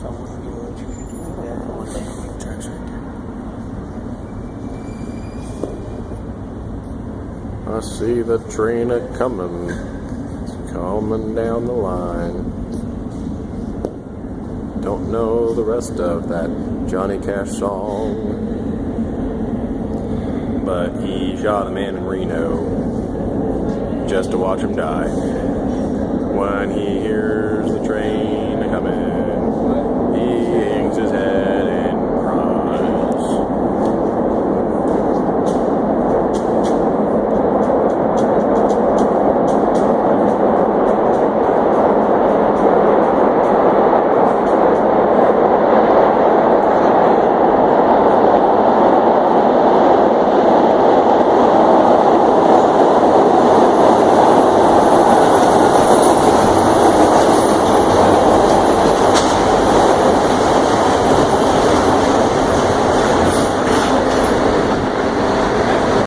I see the train a-comin', it's coming down the line. Don't know the rest of that Johnny Cash song, but he shot a man in Reno just to watch him die. When he hears the train a-comin',